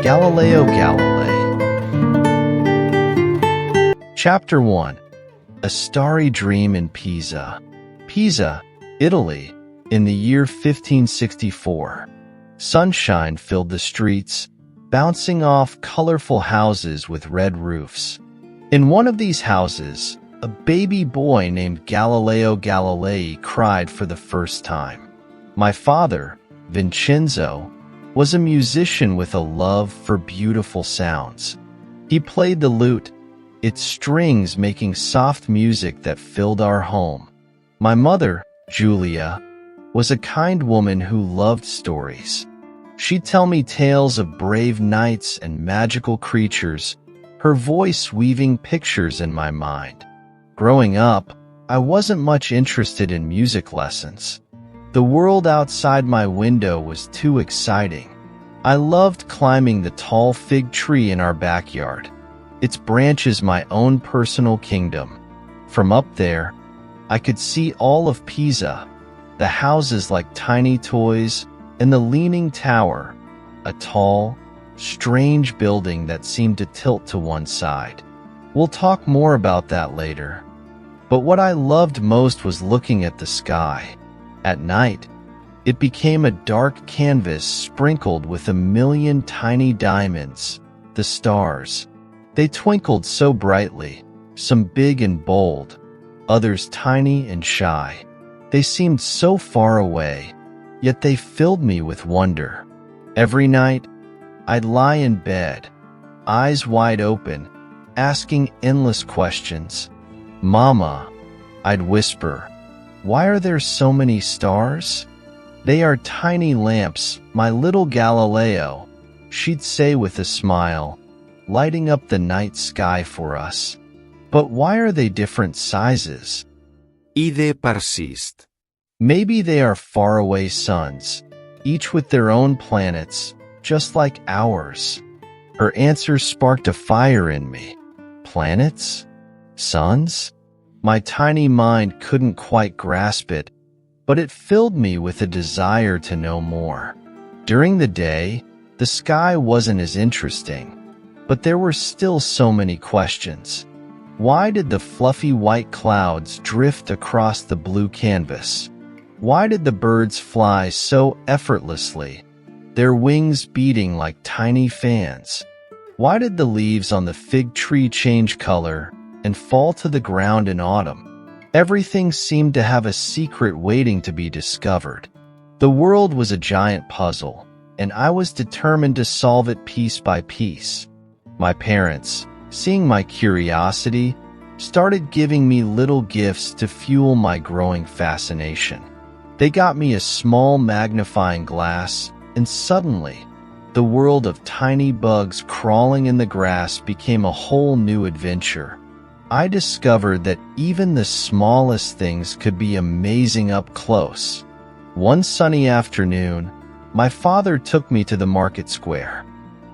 Galileo Galilei. Chapter 1. A Starry Dream in Pisa. Pisa, Italy, in the year 1564. Sunshine filled the streets, bouncing off colorful houses with red roofs. In one of these houses, a baby boy named Galileo Galilei cried for the first time. My father, Vincenzo, was a musician with a love for beautiful sounds. He played the lute, its strings making soft music that filled our home. My mother, Julia, was a kind woman who loved stories. She'd tell me tales of brave knights and magical creatures, her voice weaving pictures in my mind. Growing up, I wasn't much interested in music lessons. The world outside my window was too exciting. I loved climbing the tall fig tree in our backyard, its branches my own personal kingdom. From up there, I could see all of Pisa, the houses like tiny toys, and the Leaning Tower, a tall, strange building that seemed to tilt to one side. We'll talk more about that later. But what I loved most was looking at the sky. At night, it became a dark canvas sprinkled with a million tiny diamonds, the stars. They twinkled so brightly, some big and bold, others tiny and shy. They seemed so far away, yet they filled me with wonder. Every night, I'd lie in bed, eyes wide open, asking endless questions. "Mama," I'd whisper, "why are there so many stars?" "They are tiny lamps, my little Galileo," she'd say with a smile, lighting up the night sky for us. "But why are they different sizes?" Ide persist. "Maybe they are faraway suns, each with their own planets, just like ours." Her answer sparked a fire in me. Planets? Suns? My tiny mind couldn't quite grasp it, but it filled me with a desire to know more. During the day, the sky wasn't as interesting, but there were still so many questions. Why did the fluffy white clouds drift across the blue canvas? Why did the birds fly so effortlessly, their wings beating like tiny fans? Why did the leaves on the fig tree change color and fall to the ground in autumn? Everything seemed to have a secret waiting to be discovered. The world was a giant puzzle, and I was determined to solve it piece by piece. My parents, seeing my curiosity, started giving me little gifts to fuel my growing fascination. They got me a small magnifying glass, and suddenly, the world of tiny bugs crawling in the grass became a whole new adventure. I discovered that even the smallest things could be amazing up close. One sunny afternoon, my father took me to the market square.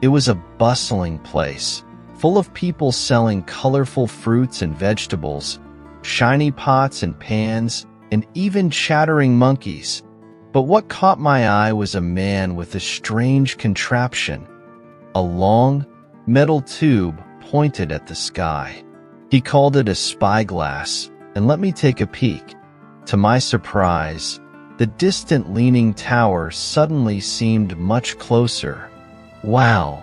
It was a bustling place, full of people selling colorful fruits and vegetables, shiny pots and pans, and even chattering monkeys. But what caught my eye was a man with a strange contraption, a long, metal tube pointed at the sky. He called it a spyglass and let me take a peek. To my surprise, the distant Leaning Tower suddenly seemed much closer. "Wow,"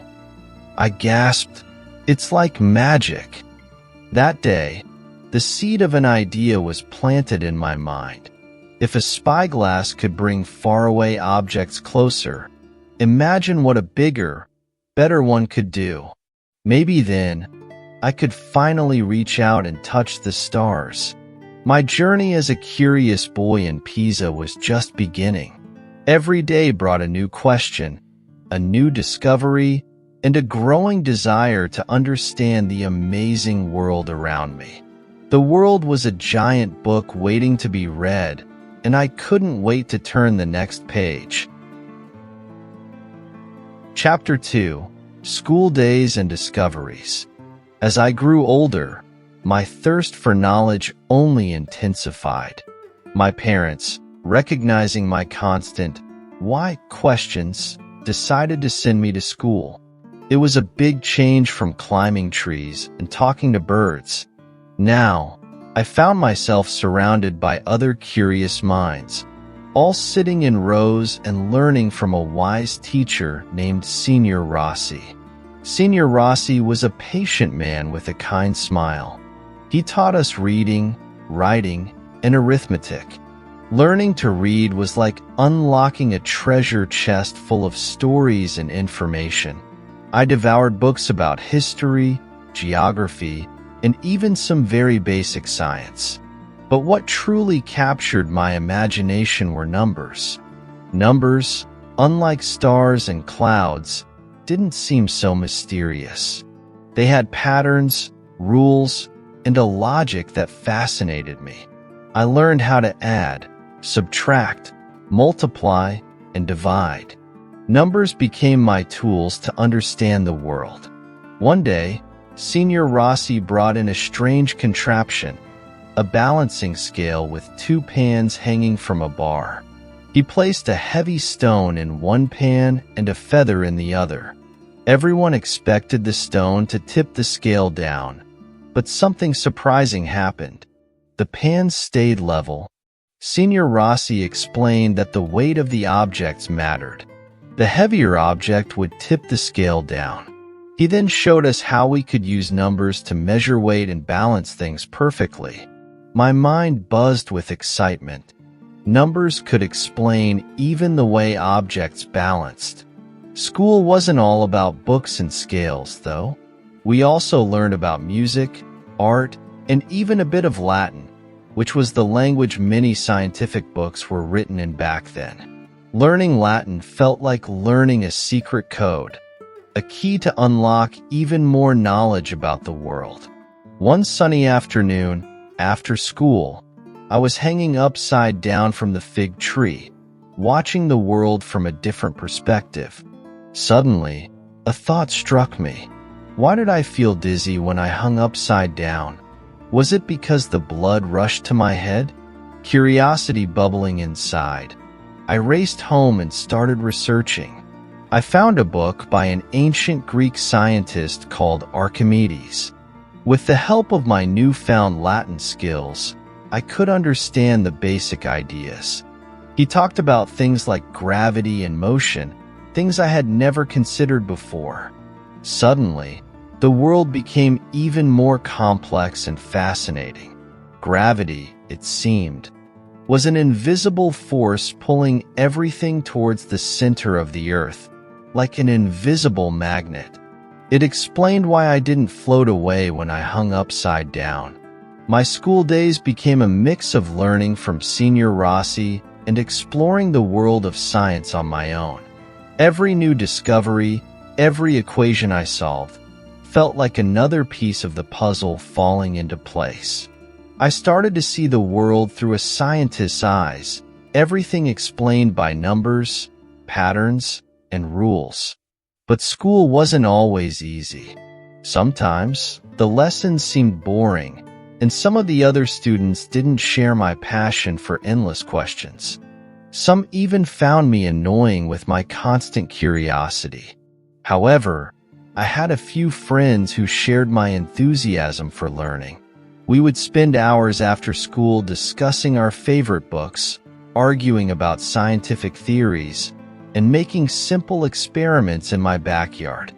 I gasped, "it's like magic." That day, the seed of an idea was planted in my mind. If a spyglass could bring faraway objects closer, imagine what a bigger, better one could do. Maybe then, I could finally reach out and touch the stars. My journey as a curious boy in Pisa was just beginning. Every day brought a new question, a new discovery, and a growing desire to understand the amazing world around me. The world was a giant book waiting to be read, and I couldn't wait to turn the next page. Chapter 2. School Days and Discoveries. As I grew older, my thirst for knowledge only intensified. My parents, recognizing my constant "why" questions, decided to send me to school. It was a big change from climbing trees and talking to birds. Now, I found myself surrounded by other curious minds, all sitting in rows and learning from a wise teacher named Signor Rossi. Signor Rossi was a patient man with a kind smile. He taught us reading, writing, and arithmetic. Learning to read was like unlocking a treasure chest full of stories and information. I devoured books about history, geography, and even some very basic science. But what truly captured my imagination were numbers. Numbers, unlike stars and clouds, didn't seem so mysterious. They had patterns, rules, and a logic that fascinated me. I learned how to add, subtract, multiply, and divide. Numbers became my tools to understand the world. One day, Signor Rossi brought in a strange contraption, a balancing scale with 2 pans hanging from a bar. He placed a heavy stone in one pan and a feather in the other. Everyone expected the stone to tip the scale down, but something surprising happened. The pans stayed level. Signor Rossi explained that the weight of the objects mattered. The heavier object would tip the scale down. He then showed us how we could use numbers to measure weight and balance things perfectly. My mind buzzed with excitement. Numbers could explain even the way objects balanced. School wasn't all about books and scales, though. We also learned about music, art, and even a bit of Latin, which was the language many scientific books were written in back then. Learning Latin felt like learning a secret code, a key to unlock even more knowledge about the world. One sunny afternoon, after school, I was hanging upside down from the fig tree, watching the world from a different perspective. Suddenly, a thought struck me. Why did I feel dizzy when I hung upside down? Was it because the blood rushed to my head? Curiosity bubbling inside. I raced home and started researching. I found a book by an ancient Greek scientist called Archimedes. With the help of my newfound Latin skills, I could understand the basic ideas. He talked about things like gravity and motion, things I had never considered before. Suddenly, the world became even more complex and fascinating. Gravity, it seemed, was an invisible force pulling everything towards the center of the earth, like an invisible magnet. It explained why I didn't float away when I hung upside down. My school days became a mix of learning from Signor Rossi and exploring the world of science on my own. Every new discovery, every equation I solved, felt like another piece of the puzzle falling into place. I started to see the world through a scientist's eyes, everything explained by numbers, patterns, and rules. But school wasn't always easy. Sometimes, the lessons seemed boring, and some of the other students didn't share my passion for endless questions. Some even found me annoying with my constant curiosity. However, I had a few friends who shared my enthusiasm for learning. We would spend hours after school discussing our favorite books, arguing about scientific theories, and making simple experiments in my backyard.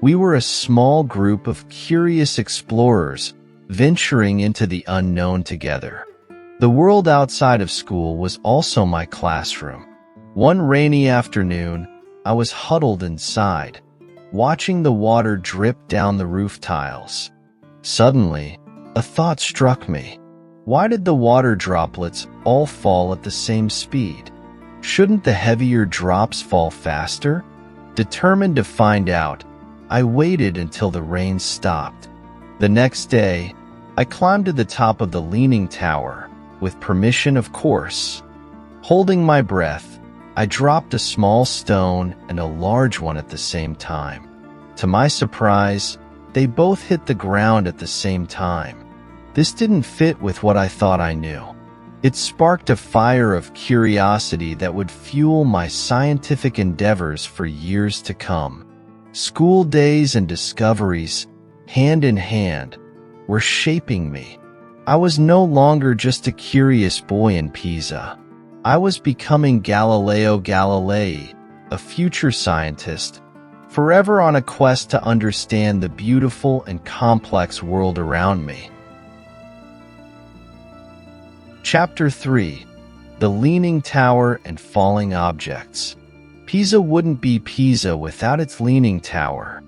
We were a small group of curious explorers venturing into the unknown together. The world outside of school was also my classroom. One rainy afternoon, I was huddled inside, watching the water drip down the roof tiles. Suddenly, a thought struck me. Why did the water droplets all fall at the same speed? Shouldn't the heavier drops fall faster? Determined to find out, I waited until the rain stopped. The next day, I climbed to the top of the leaning tower, with permission, of course. Holding my breath, I dropped a small stone and a large one at the same time. To my surprise, they both hit the ground at the same time. This didn't fit with what I thought I knew. It sparked a fire of curiosity that would fuel my scientific endeavors for years to come. School days and discoveries, hand in hand, were shaping me. I was no longer just a curious boy in Pisa. I was becoming Galileo Galilei, a future scientist, forever on a quest to understand the beautiful and complex world around me. Chapter 3: The Leaning Tower and Falling Objects. Pisa wouldn't be Pisa without its leaning tower.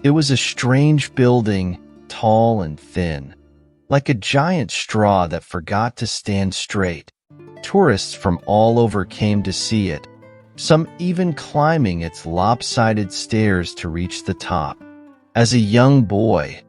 It was a strange building, tall and thin, like a giant straw that forgot to stand straight. Tourists from all over came to see it, some even climbing its lopsided stairs to reach the top. As a young boy,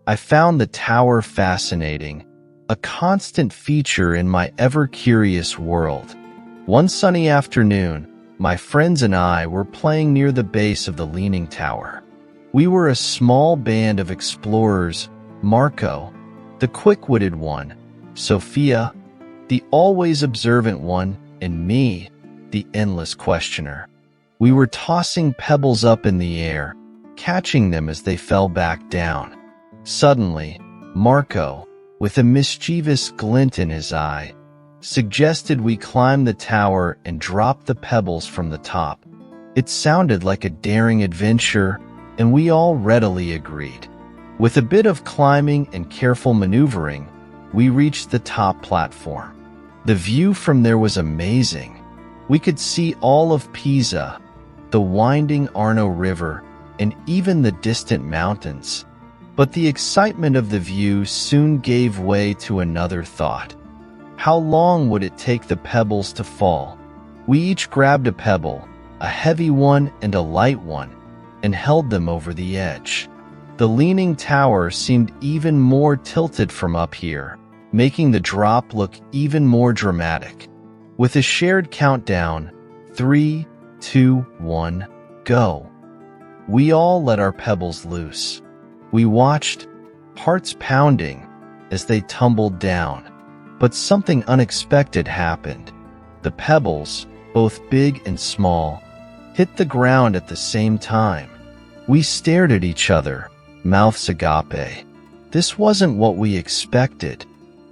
I found the tower fascinating, a constant feature in my ever-curious world. One sunny afternoon, my friends and I were playing near the base of the Leaning Tower. We were a small band of explorers: Marco, the quick-witted one; Sophia, the always observant one; and me, the endless questioner. We were tossing pebbles up in the air, catching them as they fell back down. Suddenly, Marco, with a mischievous glint in his eye, suggested we climb the tower and drop the pebbles from the top. It sounded like a daring adventure, and we all readily agreed. With a bit of climbing and careful maneuvering, we reached the top platform. The view from there was amazing. We could see all of Pisa, the winding Arno River, and even the distant mountains. But the excitement of the view soon gave way to another thought. How long would it take the pebbles to fall? We each grabbed a pebble, a heavy one and a light one, and held them over the edge. The Leaning Tower seemed even more tilted from up here, making the drop look even more dramatic. With a shared countdown, 3, 2, 1, go, we all let our pebbles loose. We watched, hearts pounding, as they tumbled down. But something unexpected happened. The pebbles, both big and small, hit the ground at the same time. We stared at each other, mouths agape. This wasn't what we expected.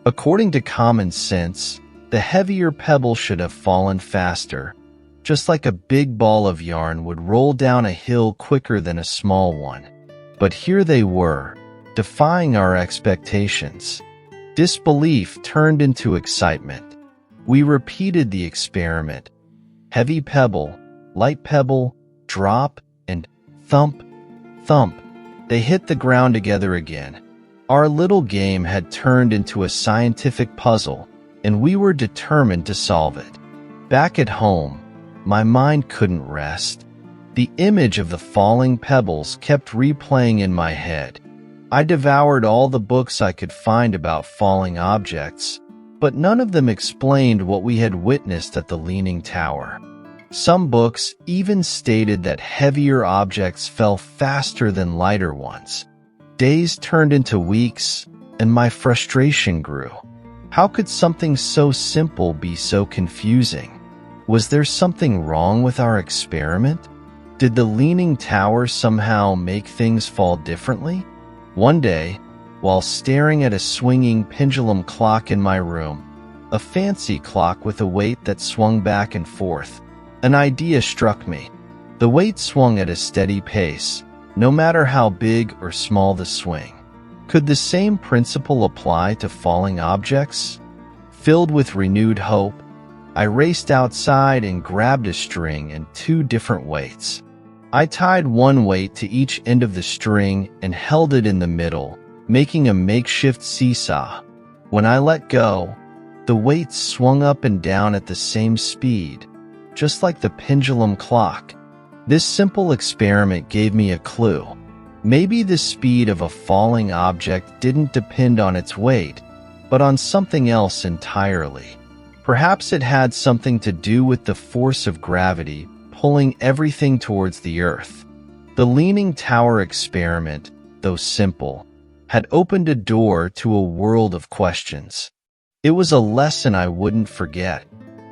According to common sense, the heavier pebble should have fallen faster, just like a big ball of yarn would roll down a hill quicker than a small one. But here they were, defying our expectations. Disbelief turned into excitement. We repeated the experiment. Heavy pebble, light pebble, drop, and thump, thump. They hit the ground together again. Our little game had turned into a scientific puzzle, and we were determined to solve it. Back at home, my mind couldn't rest. The image of the falling pebbles kept replaying in my head. I devoured all the books I could find about falling objects, but none of them explained what we had witnessed at the Leaning Tower. Some books even stated that heavier objects fell faster than lighter ones. Days turned into weeks, and my frustration grew. How could something so simple be so confusing? Was there something wrong with our experiment? Did the Leaning Tower somehow make things fall differently? One day, while staring at a swinging pendulum clock in my room, a fancy clock with a weight that swung back and forth, an idea struck me. The weight swung at a steady pace, no matter how big or small the swing. Could the same principle apply to falling objects? Filled with renewed hope, I raced outside and grabbed a string and 2 different weights. I tied one weight to each end of the string and held it in the middle, making a makeshift seesaw. When I let go, the weights swung up and down at the same speed, just like the pendulum clock. This simple experiment gave me a clue. Maybe the speed of a falling object didn't depend on its weight, but on something else entirely. Perhaps it had something to do with the force of gravity pulling everything towards the Earth. The Leaning Tower experiment, though simple, had opened a door to a world of questions. It was a lesson I wouldn't forget.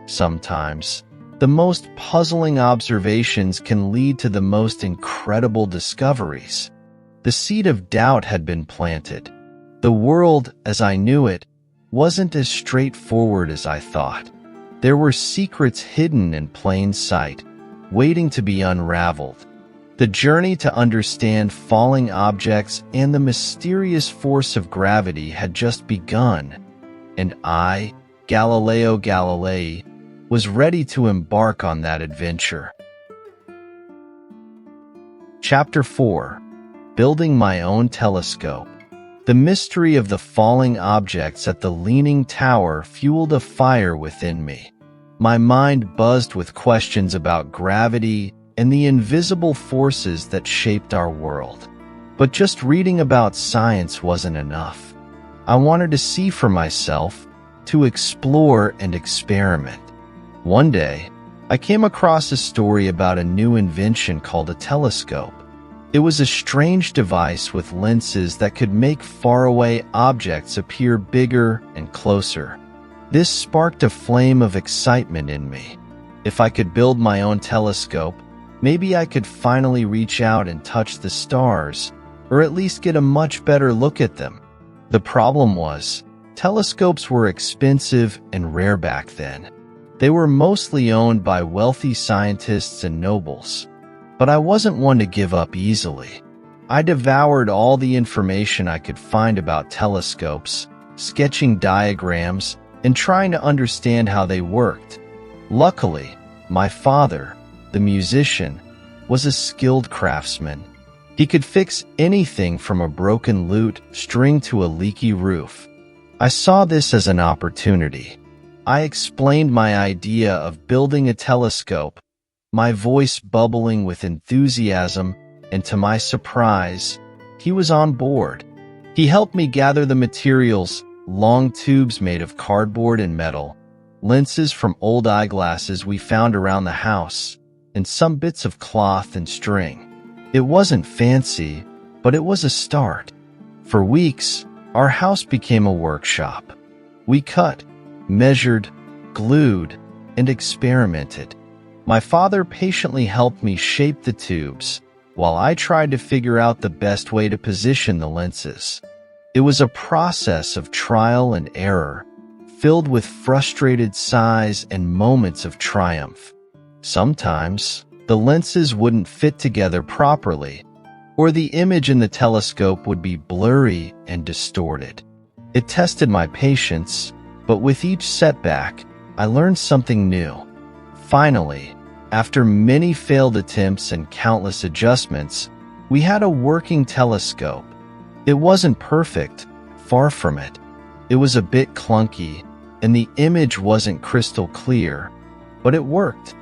Sometimes, The most puzzling observations can lead to the most incredible discoveries. The seed of doubt had been planted. The world, as I knew it, wasn't as straightforward as I thought. There were secrets hidden in plain sight, waiting to be unraveled. The journey to understand falling objects and the mysterious force of gravity had just begun, and I, Galileo Galilei, was ready to embark on that adventure. Chapter 4. Building My Own Telescope. The mystery of the falling objects at the Leaning Tower fueled a fire within me. My mind buzzed with questions about gravity and the invisible forces that shaped our world. But just reading about science wasn't enough. I wanted to see for myself, to explore and experiment. One day, I came across a story about a new invention called a telescope. It was a strange device with lenses that could make faraway objects appear bigger and closer. This sparked a flame of excitement in me. If I could build my own telescope, maybe I could finally reach out and touch the stars, or at least get a much better look at them. The problem was, telescopes were expensive and rare back then. They were mostly owned by wealthy scientists and nobles. But I wasn't one to give up easily. I devoured all the information I could find about telescopes, sketching diagrams, and trying to understand how they worked. Luckily, my father, the musician, was a skilled craftsman. He could fix anything from a broken lute string to a leaky roof. I saw this as an opportunity. I explained my idea of building a telescope, my voice bubbling with enthusiasm, and to my surprise, he was on board. He helped me gather the materials, long tubes made of cardboard and metal, lenses from old eyeglasses we found around the house, and some bits of cloth and string. It wasn't fancy, but it was a start. For weeks, our house became a workshop. We cut, measured, glued, and experimented. My father patiently helped me shape the tubes, while I tried to figure out the best way to position the lenses. It was a process of trial and error, filled with frustrated sighs and moments of triumph. Sometimes, the lenses wouldn't fit together properly, or the image in the telescope would be blurry and distorted. It tested my patience, but with each setback, I learned something new. Finally, after many failed attempts and countless adjustments, we had a working telescope. It wasn't perfect, far from it. It was a bit clunky, and the image wasn't crystal clear, but it worked.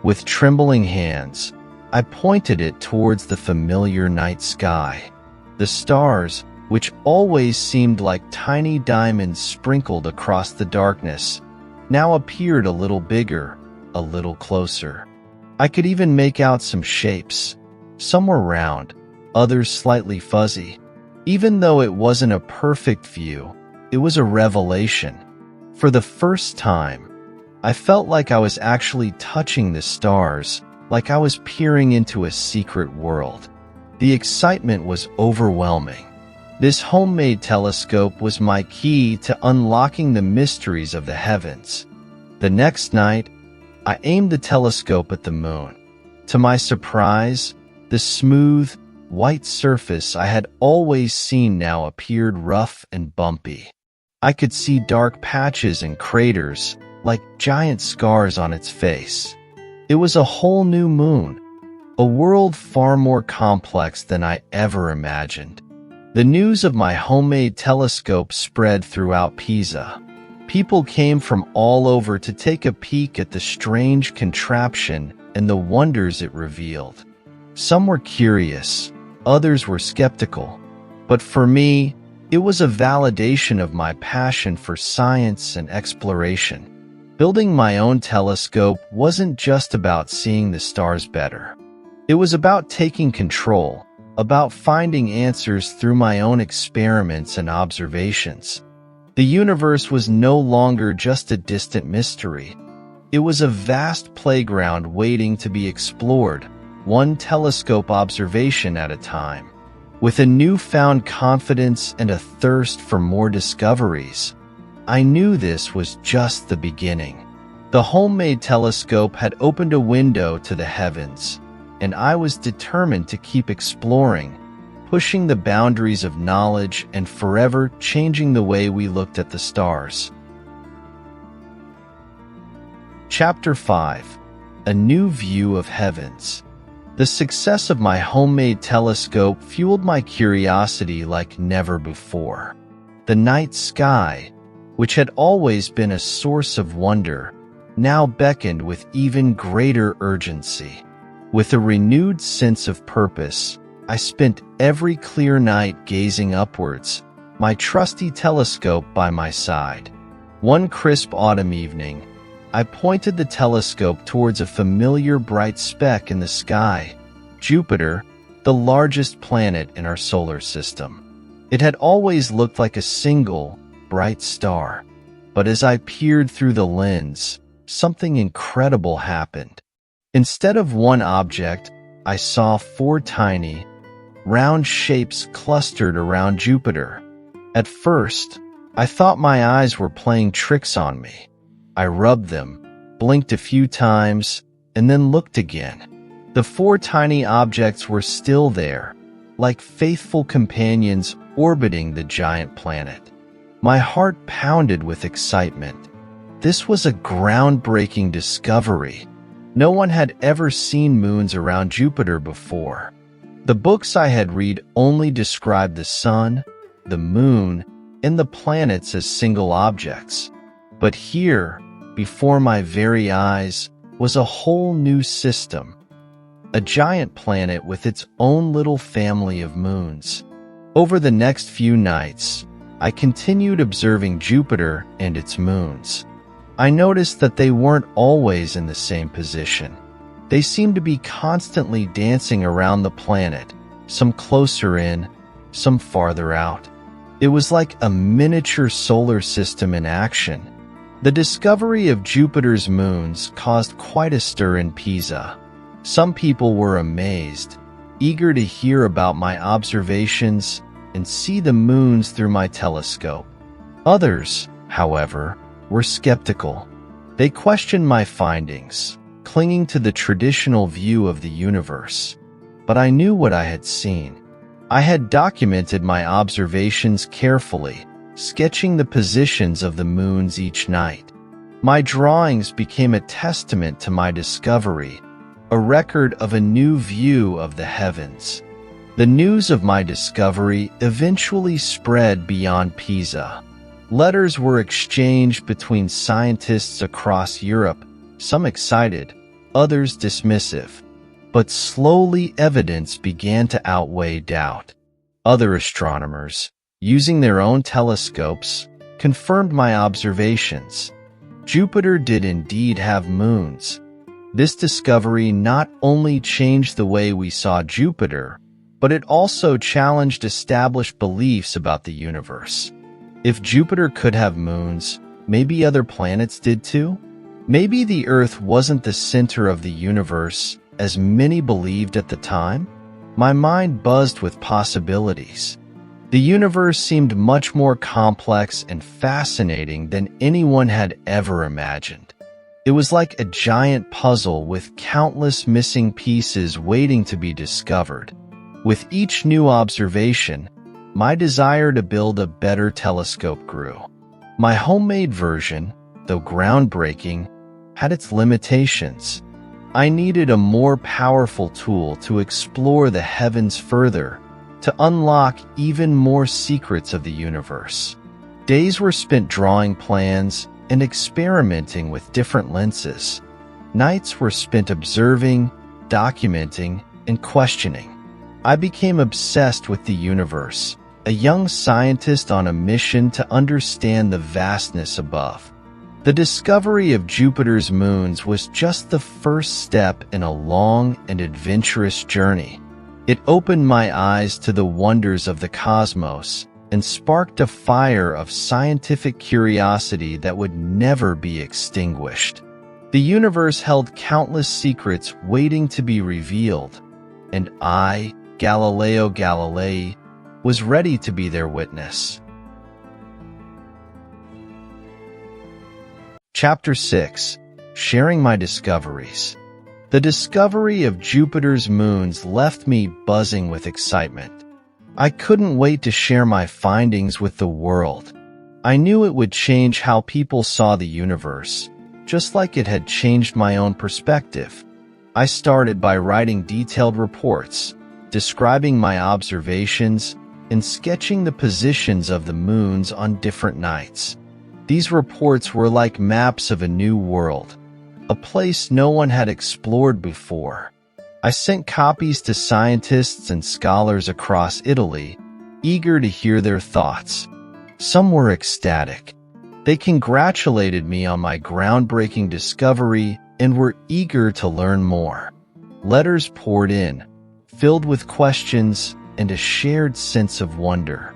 With trembling hands, I pointed it towards the familiar night sky. The stars, which always seemed like tiny diamonds sprinkled across the darkness, now appeared a little bigger, a little closer. I could even make out some shapes. Some were round, others slightly fuzzy. Even though it wasn't a perfect view, it was a revelation. For the first time, I felt like I was actually touching the stars, like I was peering into a secret world. The excitement was overwhelming. This homemade telescope was my key to unlocking the mysteries of the heavens. The next night, I aimed the telescope at the moon. To my surprise, the smooth, white surface I had always seen now appeared rough and bumpy. I could see dark patches and craters, like giant scars on its face. It was a whole new moon, a world far more complex than I ever imagined. The news of my homemade telescope spread throughout Pisa. People came from all over to take a peek at the strange contraption and the wonders it revealed. Some were curious, others were skeptical. But for me, it was a validation of my passion for science and exploration. Building my own telescope wasn't just about seeing the stars better. It was about taking control, about finding answers through my own experiments and observations. The universe was no longer just a distant mystery. It was a vast playground waiting to be explored, one telescope observation at a time. With a newfound confidence and a thirst for more discoveries, I knew this was just the beginning. The homemade telescope had opened a window to the heavens, and I was determined to keep exploring, pushing the boundaries of knowledge and forever changing the way we looked at the stars. Chapter 5. A New View of Heavens. The success of my homemade telescope fueled my curiosity like never before. The night sky, which had always been a source of wonder, now beckoned with even greater urgency. With a renewed sense of purpose, I spent every clear night gazing upwards, my trusty telescope by my side. One crisp autumn evening, I pointed the telescope towards a familiar bright speck in the sky, Jupiter, the largest planet in our solar system. It had always looked like a single, bright star, but as I peered through the lens, something incredible happened. Instead of one object, I saw 4 tiny, round shapes clustered around Jupiter. At first, I thought my eyes were playing tricks on me. I rubbed them, blinked a few times, and then looked again. The 4 tiny objects were still there, like faithful companions orbiting the giant planet. My heart pounded with excitement. This was a groundbreaking discovery. No one had ever seen moons around Jupiter before. The books I had read only described the sun, the moon, and the planets as single objects. But here, before my very eyes, was a whole new system. A giant planet with its own little family of moons. Over the next few nights, I continued observing Jupiter and its moons. I noticed that they weren't always in the same position. They seemed to be constantly dancing around the planet, some closer in, some farther out. It was like a miniature solar system in action. The discovery of Jupiter's moons caused quite a stir in Pisa. Some people were amazed, eager to hear about my observations and see the moons through my telescope. Others, however, were skeptical. They questioned my findings, clinging to the traditional view of the universe. But I knew what I had seen. I had documented my observations carefully, sketching the positions of the moons each night. My drawings became a testament to my discovery, a record of a new view of the heavens. The news of my discovery eventually spread beyond Pisa. Letters were exchanged between scientists across Europe, some excited, others dismissive. But slowly evidence began to outweigh doubt. Other astronomers, using their own telescopes, confirmed my observations. Jupiter did indeed have moons. This discovery not only changed the way we saw Jupiter, but it also challenged established beliefs about the universe. If Jupiter could have moons, maybe other planets did too? Maybe the Earth wasn't the center of the universe, as many believed at the time? My mind buzzed with possibilities. The universe seemed much more complex and fascinating than anyone had ever imagined. It was like a giant puzzle with countless missing pieces waiting to be discovered. With each new observation, my desire to build a better telescope grew. My homemade version, though groundbreaking, had its limitations. I needed a more powerful tool to explore the heavens further, to unlock even more secrets of the universe. Days were spent drawing plans and experimenting with different lenses. Nights were spent observing, documenting, and questioning. I became obsessed with the universe, a young scientist on a mission to understand the vastness above. The discovery of Jupiter's moons was just the first step in a long and adventurous journey. It opened my eyes to the wonders of the cosmos and sparked a fire of scientific curiosity that would never be extinguished. The universe held countless secrets waiting to be revealed, and I, Galileo Galilei, was ready to be their witness. Chapter 6. Sharing my discoveries. The discovery of Jupiter's moons left me buzzing with excitement. I couldn't wait to share my findings with the world. I knew it would change how people saw the universe, just like it had changed my own perspective. I started by writing detailed reports, describing my observations, and sketching the positions of the moons on different nights. These reports were like maps of a new world, a place no one had explored before. I sent copies to scientists and scholars across Italy, eager to hear their thoughts. Some were ecstatic. They congratulated me on my groundbreaking discovery and were eager to learn more. Letters poured in, filled with questions and a shared sense of wonder.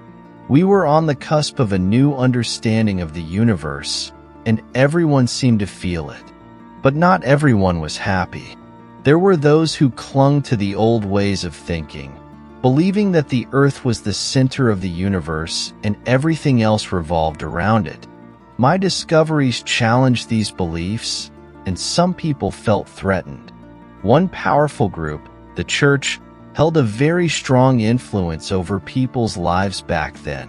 We were on the cusp of a new understanding of the universe, and everyone seemed to feel it. But not everyone was happy. There were those who clung to the old ways of thinking, believing that the Earth was the center of the universe and everything else revolved around it. My discoveries challenged these beliefs, and some people felt threatened. One powerful group, the Church, held a very strong influence over people's lives back then.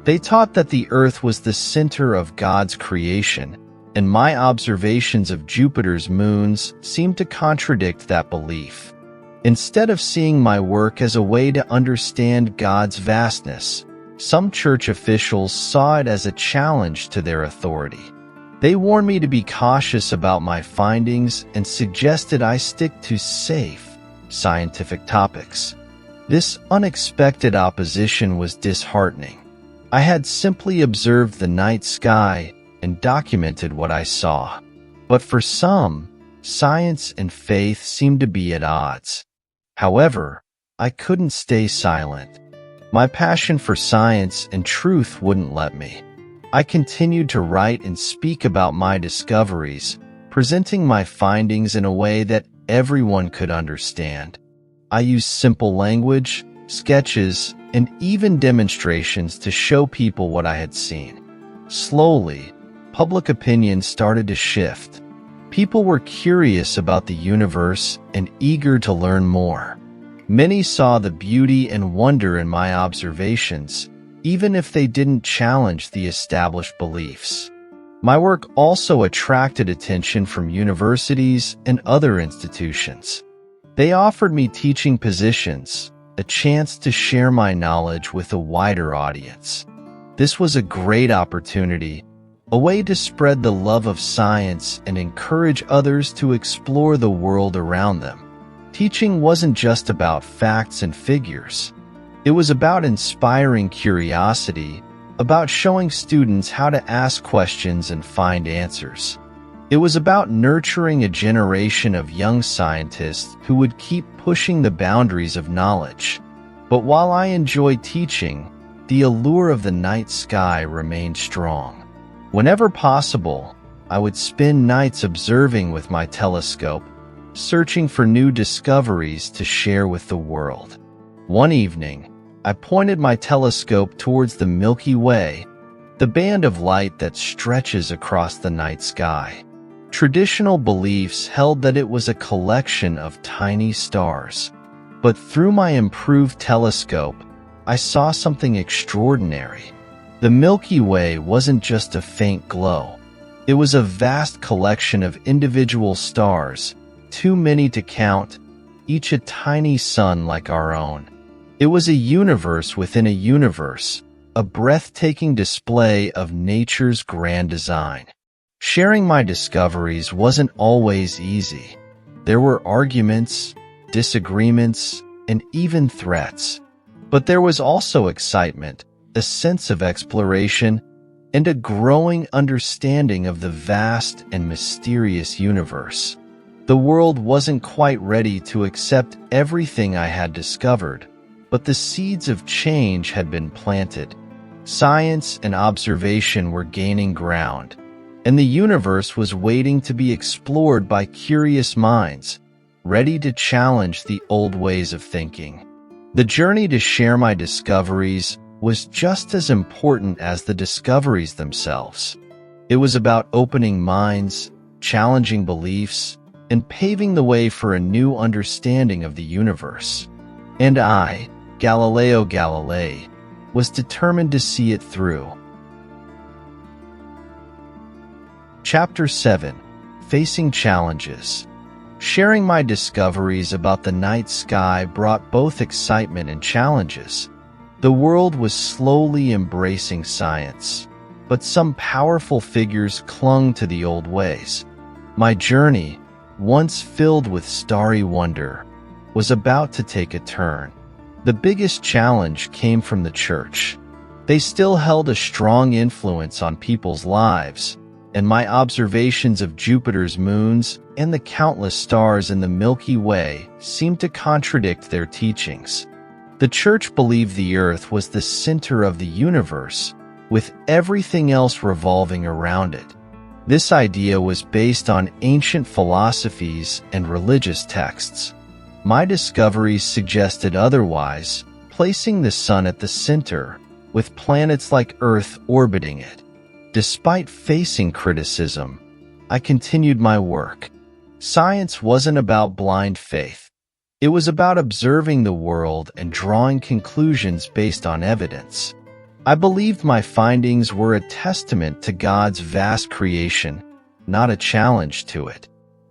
They taught that the Earth was the center of God's creation, and my observations of Jupiter's moons seemed to contradict that belief. Instead of seeing my work as a way to understand God's vastness, some church officials saw it as a challenge to their authority. They warned me to be cautious about my findings and suggested I stick to safe, scientific topics. This unexpected opposition was disheartening. I had simply observed the night sky and documented what I saw. But for some, science and faith seemed to be at odds. However, I couldn't stay silent. My passion for science and truth wouldn't let me. I continued to write and speak about my discoveries, presenting my findings in a way that everyone could understand. I used simple language, sketches, and even demonstrations to show people what I had seen. Slowly, public opinion started to shift. People were curious about the universe and eager to learn more. Many saw the beauty and wonder in my observations, even if they didn't challenge the established beliefs. My work also attracted attention from universities and other institutions. They offered me teaching positions, a chance to share my knowledge with a wider audience. This was a great opportunity, a way to spread the love of science and encourage others to explore the world around them. Teaching wasn't just about facts and figures. It was about inspiring curiosity, about showing students how to ask questions and find answers. It was about nurturing a generation of young scientists who would keep pushing the boundaries of knowledge. But while I enjoyed teaching, the allure of the night sky remained strong. Whenever possible, I would spend nights observing with my telescope, searching for new discoveries to share with the world. One evening, I pointed my telescope towards the Milky Way, the band of light that stretches across the night sky. Traditional beliefs held that it was a collection of tiny stars. But through my improved telescope, I saw something extraordinary. The Milky Way wasn't just a faint glow. It was a vast collection of individual stars, too many to count, each a tiny sun like our own. It was a universe within a universe, a breathtaking display of nature's grand design. Sharing my discoveries wasn't always easy. There were arguments, disagreements, and even threats. But there was also excitement, a sense of exploration, and a growing understanding of the vast and mysterious universe. The world wasn't quite ready to accept everything I had discovered, but the seeds of change had been planted. Science and observation were gaining ground, and the universe was waiting to be explored by curious minds, ready to challenge the old ways of thinking. The journey to share my discoveries was just as important as the discoveries themselves. It was about opening minds, challenging beliefs, and paving the way for a new understanding of the universe. And I, Galileo Galilei, was determined to see it through. Chapter 7. Facing Challenges. Sharing my discoveries about the night sky brought both excitement and challenges. The world was slowly embracing science, but some powerful figures clung to the old ways. My journey, once filled with starry wonder, was about to take a turn. The biggest challenge came from the church. They still held a strong influence on people's lives, and my observations of Jupiter's moons and the countless stars in the Milky Way seemed to contradict their teachings. The church believed the Earth was the center of the universe, with everything else revolving around it. This idea was based on ancient philosophies and religious texts. My discoveries suggested otherwise, placing the sun at the center, with planets like Earth orbiting it. Despite facing criticism, I continued my work. Science wasn't about blind faith. It was about observing the world and drawing conclusions based on evidence. I believed my findings were a testament to God's vast creation, not a challenge to it.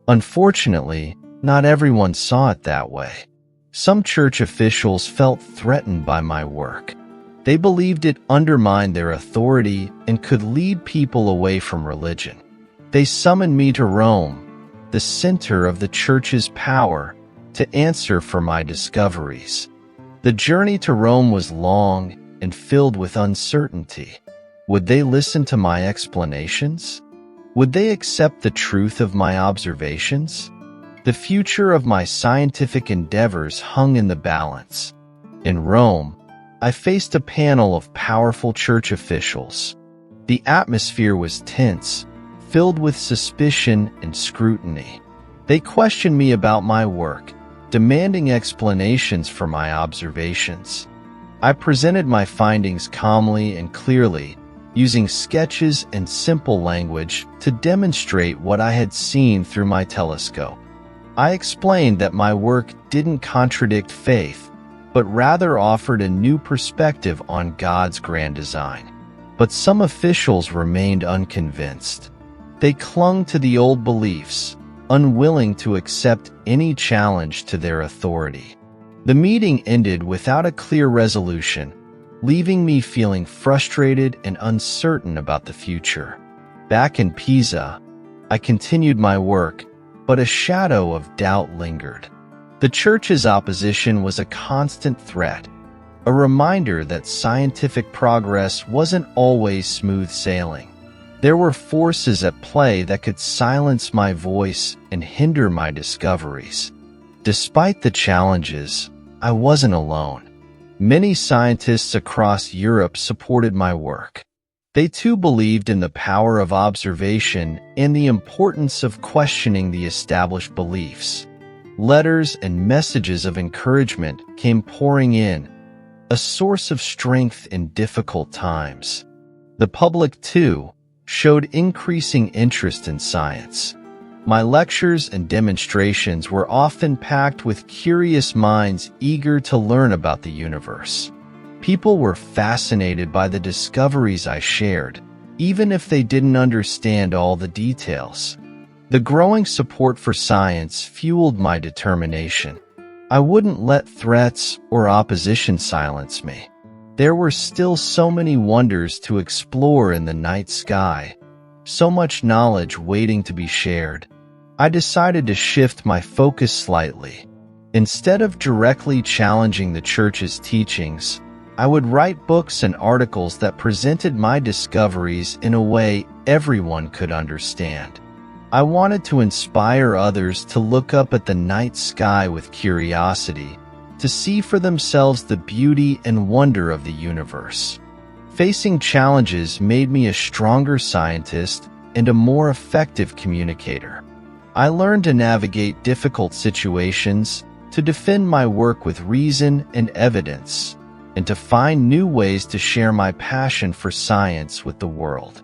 Unfortunately, not everyone saw it that way. Some church officials felt threatened by my work. They believed it undermined their authority and could lead people away from religion. They summoned me to Rome, the center of the church's power, to answer for my discoveries. The journey to Rome was long and filled with uncertainty. Would they listen to my explanations? Would they accept the truth of my observations? The future of my scientific endeavors hung in the balance. In Rome, I faced a panel of powerful church officials. The atmosphere was tense, filled with suspicion and scrutiny. They questioned me about my work, demanding explanations for my observations. I presented my findings calmly and clearly, using sketches and simple language to demonstrate what I had seen through my telescope. I explained that my work didn't contradict faith, but rather offered a new perspective on God's grand design. But some officials remained unconvinced. They clung to the old beliefs, unwilling to accept any challenge to their authority. The meeting ended without a clear resolution, leaving me feeling frustrated and uncertain about the future. Back in Pisa, I continued my work, but a shadow of doubt lingered. The church's opposition was a constant threat, a reminder that scientific progress wasn't always smooth sailing. There were forces at play that could silence my voice and hinder my discoveries. Despite the challenges, I wasn't alone. Many scientists across Europe supported my work. They too believed in the power of observation and the importance of questioning the established beliefs. Letters and messages of encouragement came pouring in, a source of strength in difficult times. The public, too, showed increasing interest in science. My lectures and demonstrations were often packed with curious minds eager to learn about the universe. People were fascinated by the discoveries I shared, even if they didn't understand all the details. The growing support for science fueled my determination. I wouldn't let threats or opposition silence me. There were still so many wonders to explore in the night sky, so much knowledge waiting to be shared. I decided to shift my focus slightly. Instead of directly challenging the church's teachings, I would write books and articles that presented my discoveries in a way everyone could understand. I wanted to inspire others to look up at the night sky with curiosity, to see for themselves the beauty and wonder of the universe. Facing challenges made me a stronger scientist and a more effective communicator. I learned to navigate difficult situations, to defend my work with reason and evidence, and to find new ways to share my passion for science with the world.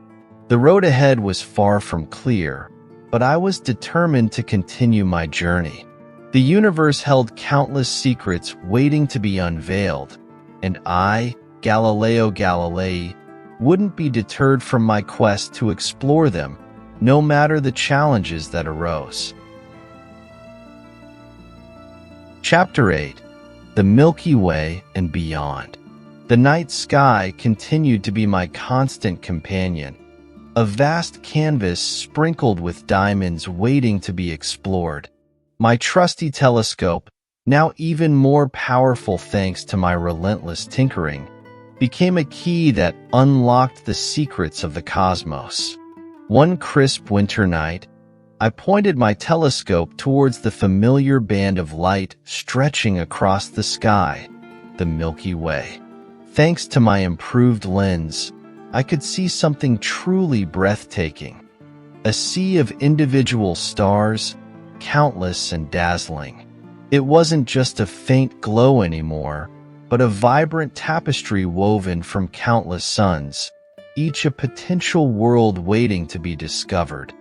The road ahead was far from clear, but I was determined to continue my journey. The universe held countless secrets waiting to be unveiled, and I, Galileo Galilei, wouldn't be deterred from my quest to explore them, no matter the challenges that arose. Chapter 8: The Milky Way and Beyond. The night sky continued to be my constant companion, a vast canvas sprinkled with diamonds waiting to be explored. My trusty telescope, now even more powerful thanks to my relentless tinkering, became a key that unlocked the secrets of the cosmos. One crisp winter night, I pointed my telescope towards the familiar band of light stretching across the sky, the Milky Way. Thanks to my improved lens, I could see something truly breathtaking. A sea of individual stars, countless and dazzling. It wasn't just a faint glow anymore, but a vibrant tapestry woven from countless suns, each a potential world waiting to be discovered.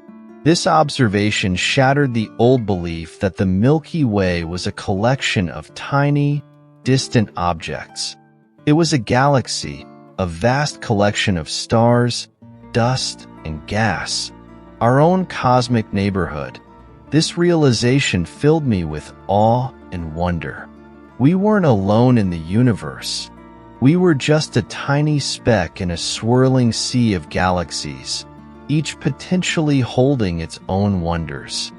This observation shattered the old belief that the Milky Way was a collection of tiny, distant objects. It was a galaxy, a vast collection of stars, dust, and gas, our own cosmic neighborhood. This realization filled me with awe and wonder. We weren't alone in the universe. We were just a tiny speck in a swirling sea of galaxies, each potentially holding its own wonders.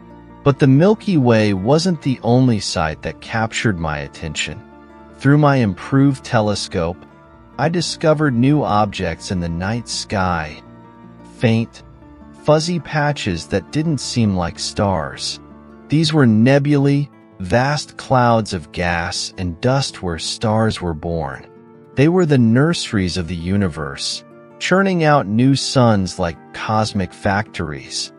But the Milky Way wasn't the only sight that captured my attention. Through my improved telescope, I discovered new objects in the night sky, faint, fuzzy patches that didn't seem like stars. These were nebulae, vast clouds of gas and dust where stars were born. They were the nurseries of the universe, churning out new suns like cosmic factories.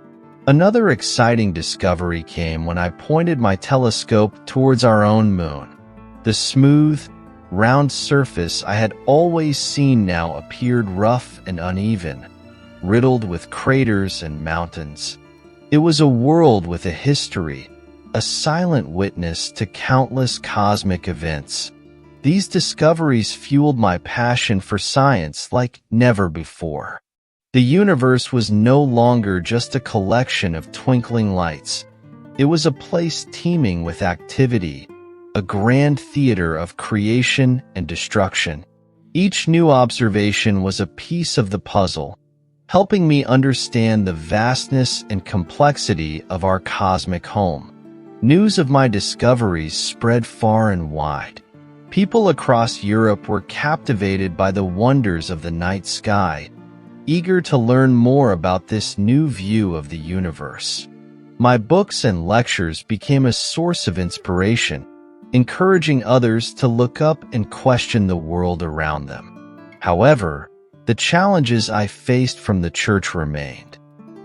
Another exciting discovery came when I pointed my telescope towards our own moon. The smooth, round surface I had always seen now appeared rough and uneven, riddled with craters and mountains. It was a world with a history, a silent witness to countless cosmic events. These discoveries fueled my passion for science like never before. The universe was no longer just a collection of twinkling lights. It was a place teeming with activity, a grand theater of creation and destruction. Each new observation was a piece of the puzzle, helping me understand the vastness and complexity of our cosmic home. News of my discoveries spread far and wide. People across Europe were captivated by the wonders of the night sky, eager to learn more about this new view of the universe. My books and lectures became a source of inspiration, encouraging others to look up and question the world around them. However, the challenges I faced from the church remained.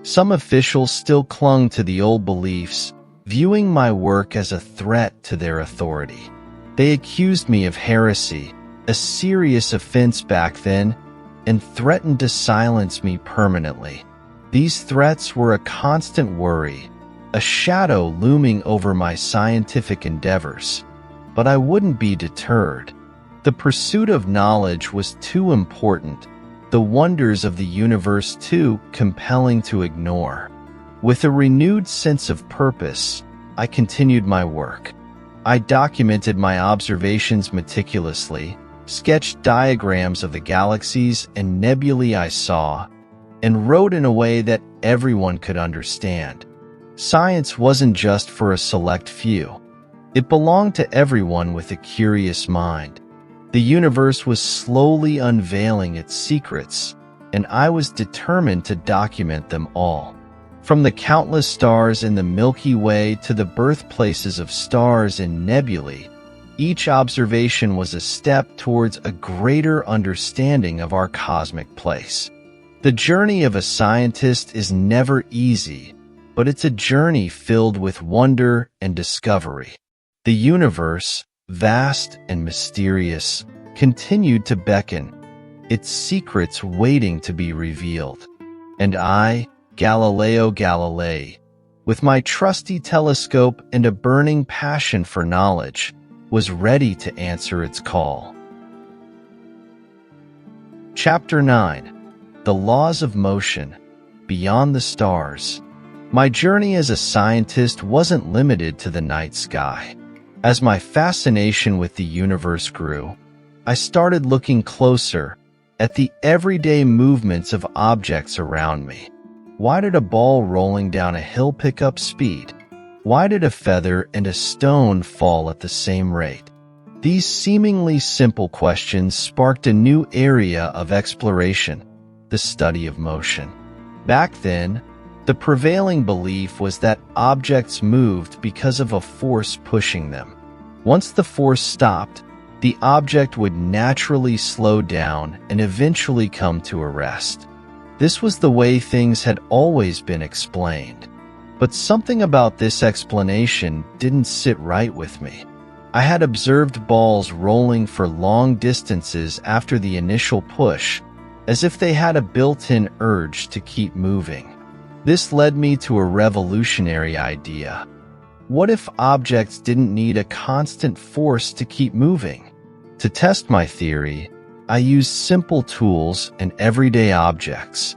Some officials still clung to the old beliefs, viewing my work as a threat to their authority. They accused me of heresy, a serious offense back then, and threatened to silence me permanently. These threats were a constant worry, a shadow looming over my scientific endeavors. But I wouldn't be deterred. The pursuit of knowledge was too important, the wonders of the universe too compelling to ignore. With a renewed sense of purpose, I continued my work. I documented my observations meticulously, sketched diagrams of the galaxies and nebulae I saw, and wrote in a way that everyone could understand. Science wasn't just for a select few. It belonged to everyone with a curious mind. The universe was slowly unveiling its secrets, and I was determined to document them all. From the countless stars in the Milky Way to the birthplaces of stars in nebulae, each observation was a step towards a greater understanding of our cosmic place. The journey of a scientist is never easy, but it's a journey filled with wonder and discovery. The universe, vast and mysterious, continued to beckon, its secrets waiting to be revealed. And I, Galileo Galilei, with my trusty telescope and a burning passion for knowledge, was ready to answer its call. Chapter 9. The Laws of Motion, Beyond the Stars. My journey as a scientist wasn't limited to the night sky. As my fascination with the universe grew, I started looking closer at the everyday movements of objects around me. Why did a ball rolling down a hill pick up speed? Why did a feather and a stone fall at the same rate? These seemingly simple questions sparked a new area of exploration, the study of motion. Back then, the prevailing belief was that objects moved because of a force pushing them. Once the force stopped, the object would naturally slow down and eventually come to a rest. This was the way things had always been explained. But something about this explanation didn't sit right with me. I had observed balls rolling for long distances after the initial push, as if they had a built-in urge to keep moving. This led me to a revolutionary idea. What if objects didn't need a constant force to keep moving? To test my theory, I used simple tools and everyday objects.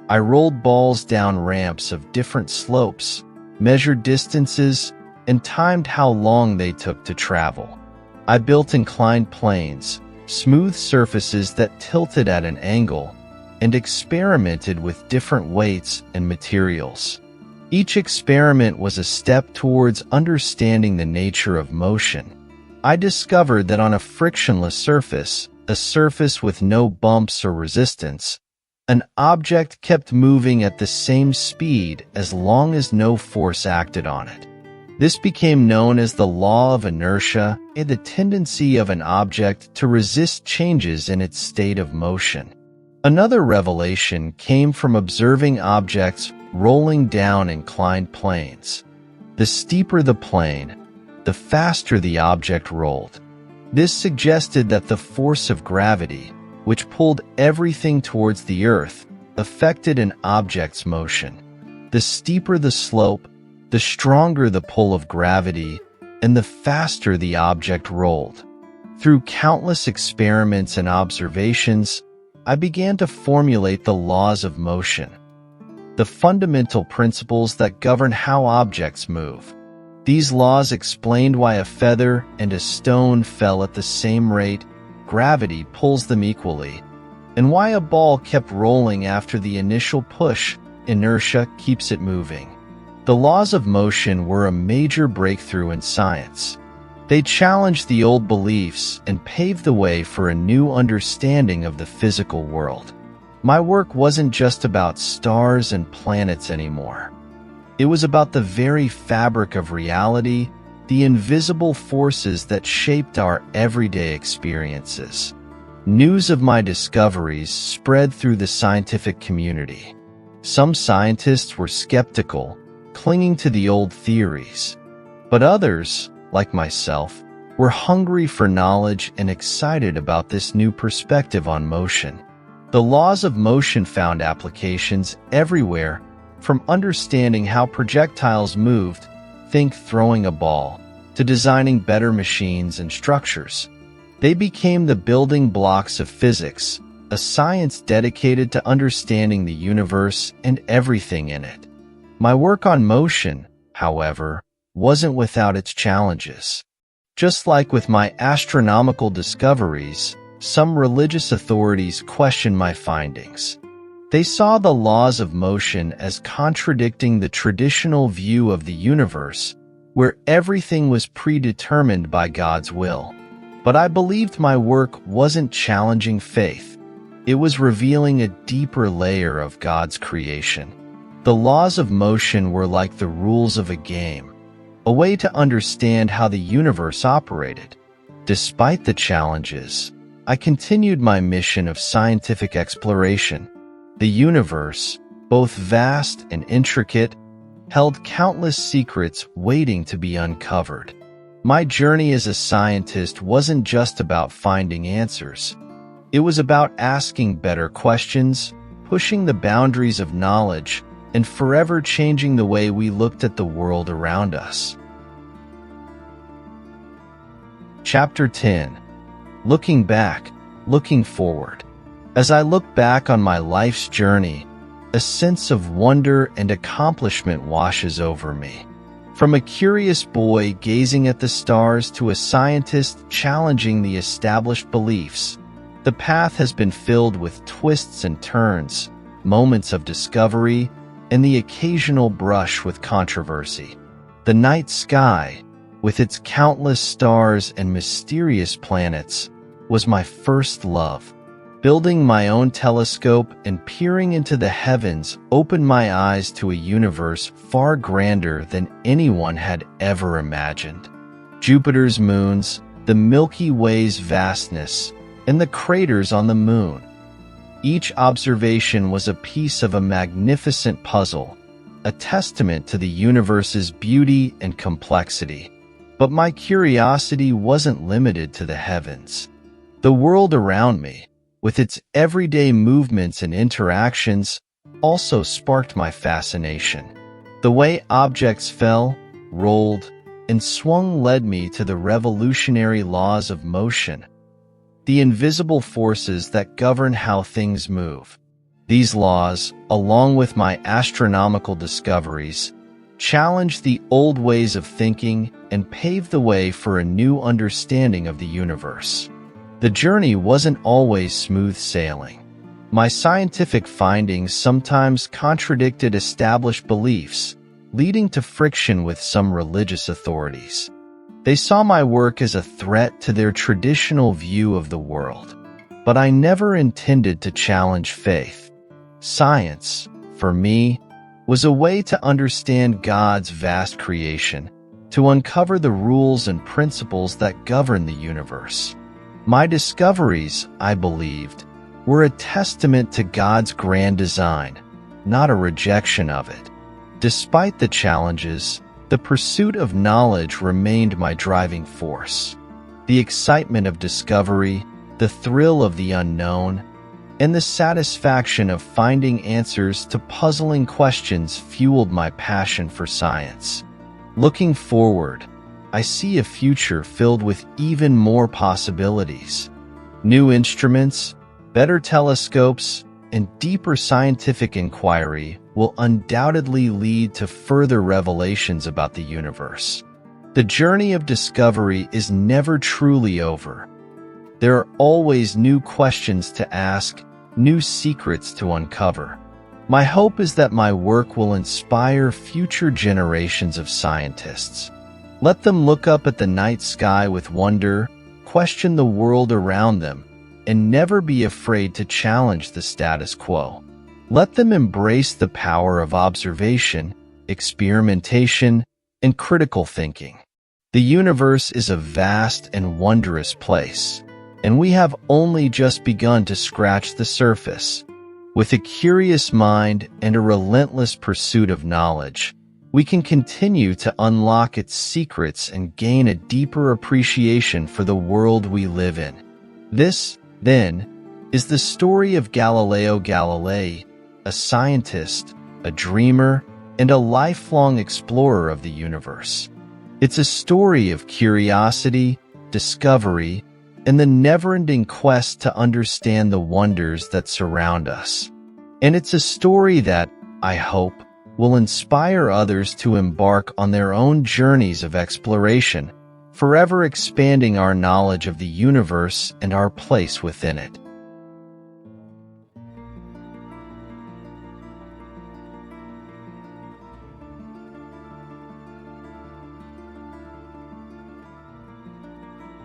I rolled balls down ramps of different slopes, measured distances, and timed how long they took to travel. I built inclined planes, smooth surfaces that tilted at an angle, and experimented with different weights and materials. Each experiment was a step towards understanding the nature of motion. I discovered that on a frictionless surface, a surface with no bumps or resistance, an object kept moving at the same speed as long as no force acted on it. This became known as the law of inertia, and the tendency of an object to resist changes in its state of motion. Another revelation came from observing objects rolling down inclined planes. The steeper the plane, the faster the object rolled. This suggested that the force of gravity, which pulled everything towards the Earth, affected an object's motion. The steeper the slope, the stronger the pull of gravity, and the faster the object rolled. Through countless experiments and observations, I began to formulate the laws of motion, the fundamental principles that govern how objects move. These laws explained why a feather and a stone fell at the same rate, gravity pulls them equally, and why a ball kept rolling after the initial push, inertia keeps it moving. The laws of motion were a major breakthrough in science. They challenged the old beliefs and paved the way for a new understanding of the physical world. My work wasn't just about stars and planets anymore. It was about the very fabric of reality, the invisible forces that shaped our everyday experiences. News of my discoveries spread through the scientific community. Some scientists were skeptical, clinging to the old theories. But others, like myself, were hungry for knowledge and excited about this new perspective on motion. The laws of motion found applications everywhere, from understanding how projectiles moved, think throwing a ball, to designing better machines and structures. They became the building blocks of physics, a science dedicated to understanding the universe and everything in it. My work on motion, however, wasn't without its challenges. Just like with my astronomical discoveries, some religious authorities questioned my findings. They saw the laws of motion as contradicting the traditional view of the universe, where everything was predetermined by God's will. But I believed my work wasn't challenging faith. It was revealing a deeper layer of God's creation. The laws of motion were like the rules of a game, a way to understand how the universe operated. Despite the challenges, I continued my mission of scientific exploration. The universe, both vast and intricate, held countless secrets waiting to be uncovered. My journey as a scientist wasn't just about finding answers. It was about asking better questions, pushing the boundaries of knowledge, and forever changing the way we looked at the world around us. Chapter 10. Looking back, looking forward. As I look back on my life's journey, a sense of wonder and accomplishment washes over me. From a curious boy gazing at the stars to a scientist challenging the established beliefs, the path has been filled with twists and turns, moments of discovery, and the occasional brush with controversy. The night sky, with its countless stars and mysterious planets, was my first love. Building my own telescope and peering into the heavens opened my eyes to a universe far grander than anyone had ever imagined. Jupiter's moons, the Milky Way's vastness, and the craters on the moon. Each observation was a piece of a magnificent puzzle, a testament to the universe's beauty and complexity. But my curiosity wasn't limited to the heavens. The world around me, with its everyday movements and interactions, also sparked my fascination. The way objects fell, rolled, and swung led me to the revolutionary laws of motion, the invisible forces that govern how things move. These laws, along with my astronomical discoveries, challenged the old ways of thinking and paved the way for a new understanding of the universe. The journey wasn't always smooth sailing. My scientific findings sometimes contradicted established beliefs, leading to friction with some religious authorities. They saw my work as a threat to their traditional view of the world. But I never intended to challenge faith. Science, for me, was a way to understand God's vast creation, to uncover the rules and principles that govern the universe. My discoveries, I believed, were a testament to God's grand design, not a rejection of it. Despite the challenges, the pursuit of knowledge remained my driving force. The excitement of discovery, the thrill of the unknown, and the satisfaction of finding answers to puzzling questions fueled my passion for science. Looking forward, I see a future filled with even more possibilities. New instruments, better telescopes, and deeper scientific inquiry will undoubtedly lead to further revelations about the universe. The journey of discovery is never truly over. There are always new questions to ask, new secrets to uncover. My hope is that my work will inspire future generations of scientists. Let them look up at the night sky with wonder, question the world around them, and never be afraid to challenge the status quo. Let them embrace the power of observation, experimentation, and critical thinking. The universe is a vast and wondrous place, and we have only just begun to scratch the surface. With a curious mind and a relentless pursuit of knowledge, we can continue to unlock its secrets and gain a deeper appreciation for the world we live in. This, then, is the story of Galileo Galilei, a scientist, a dreamer, and a lifelong explorer of the universe. It's a story of curiosity, discovery, and the never-ending quest to understand the wonders that surround us. And it's a story that, I hope, will inspire others to embark on their own journeys of exploration, forever expanding our knowledge of the universe and our place within it.